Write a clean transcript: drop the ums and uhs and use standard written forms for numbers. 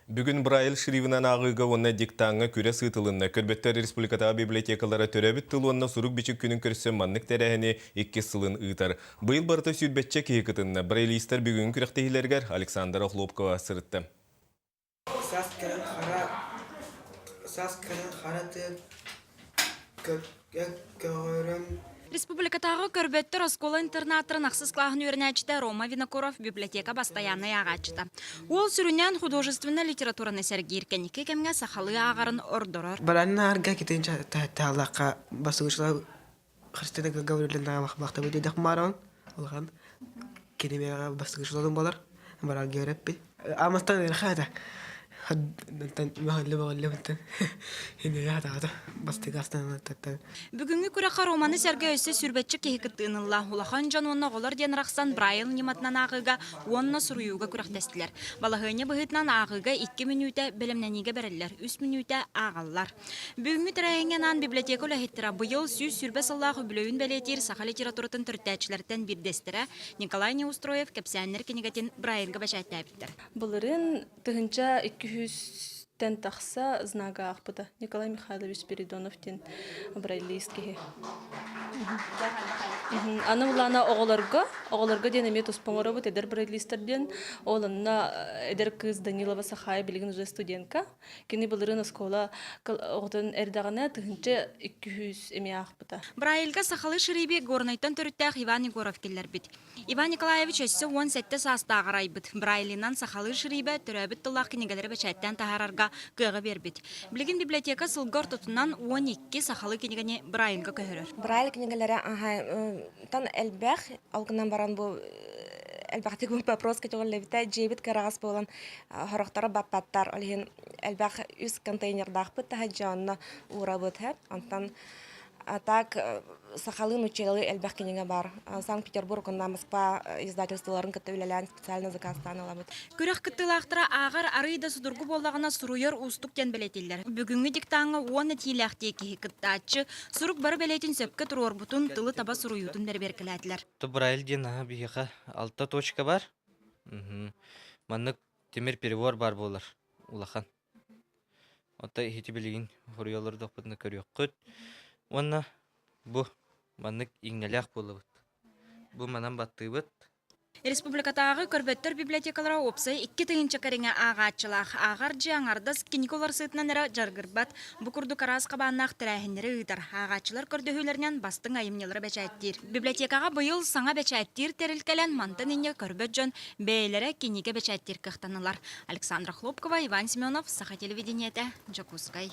Бүгін Брайль шривынан ағыға онна диктаңы күре сытылынна көрбеттер республикатағы библиотекалары төрәбіт тылуанна сурук бичік күнін көрсен маннык тәрәхіне 2 сылын ұйтар. Бұйыл барыта сүйдбетче кейкітінна Брайлистер бүгін күректегілергер Александра Хлопкова сырытты. Республикатағы көрбеттер оскола-интернаторын ақсыз клағын өрінәчті Рома Винокуров библиотека бастаянны ағачыта. Ол сүрінен художественна литератураны сәргейіркенекі кемге сақалы ағарын ордырыр. Баланын арға кетейінші тағалаққа басығышылар христианға гаврилен ағалақбақты бөдейдік марауын. Олған кенемеға басығышылардың болар. Барар көріп бі. Амастан әрқада. Бүгінгі күрәқа романы сәргі өсі сүрбетчі кейкіттіңілла. Улахан жан онна ғолар ден рақсан Брайль нематынан ағыға онна сұруюға күрәқтестілер. Балағыне бұғытнан ағыға 2 минута білімнәнеге бәрілер, 3 минута ағалар. Бүгінгі тірәйінген библиотека өләхеттіра бұйыл сүйіз сүрбес Аллахы бүлөйін бәлетер сақа литературатын түрттәчілерден бірдестірі Николай Неустроев кәпсәнер кенегетін Брайльға бәшәтті әбіттір. Бұлырын тұғынша 200-тен тақса знага ақпыда. Николай Михайлович Спиридоновтен брайлистке. Аны улана оғыларға ден әмет ұспаңыры бұд әдір брайлистерден. Олынна әдір кыз Данилова Сахая білігін уже студентка. Кені бұлырын оскола оғытын әрдағына тұғынша 200 әме ақпыда. Брайльға сақалы шырейбе горнайтан түріттәқ Иван Егоров келер біт. Иван Николаевич өсі 17 саста ағарай біт. Брайлинан сақалы шырейбе түрәбіт тұлақ кенегелері бәчәттен тағарарға күйігі бербіт. Білігін библиотека сылғар тұтынан 12 сақалы кенегені Брайльға көхірір. Брайль кенегелері тан әлбәқ, алғынан баран бұл әлбәқтік бұл вопрос кәтеғілі жебіт кәрағас болан хорақтары баппаттар. Олеген әлбәқ үз контейнердақ бұд тәхі жанына ұра бұд әп. Антан так сахалын учелы әлбәқ кенеге бар. Санкт-Петербург, Москва издательстволарын кітті өлелән специально заказтан алабыд. Күрек кіттілақтыра ағар арыйда судырғы болағына сұруйыр ұстуктен бәлетелер. Бүгінгі диктаңы 10 тийләқте кеге кіттачы, сұрук бары бәлетін сөпкі тұрор бұтын тылы таба сұруютын бәрберкіләділер. Брайльден бейіға 6 точка бар. Маннык темір перевор бар болар. Улахан. Ота хеті білеген ғұрыялар доқпытыны көрек құт. Онна бұ маннык иңнеләқ болы бұд. Бұ манан батты бұд. Республикатағы көрбеттер библиотекалары опсы 2 тыгынчы кәріңе ағатчылақ. Ағар жаңардас киниколар сытынан әрі жарғырбат. Бұ күрді қарас қабаннақ тірәхінері ұйтар. Ағатчылар көрдіхілерінен бастың айымнелері бәчәттер. Библиотекаға бұйыл саңа бәчәттер тәрілкәлән мантын ене көрбет жон бәйлері кинеге бәчәттер қықтанылар. Александра Хлопкова, Иван Семенов, Саха телевидениеті, Джакускай.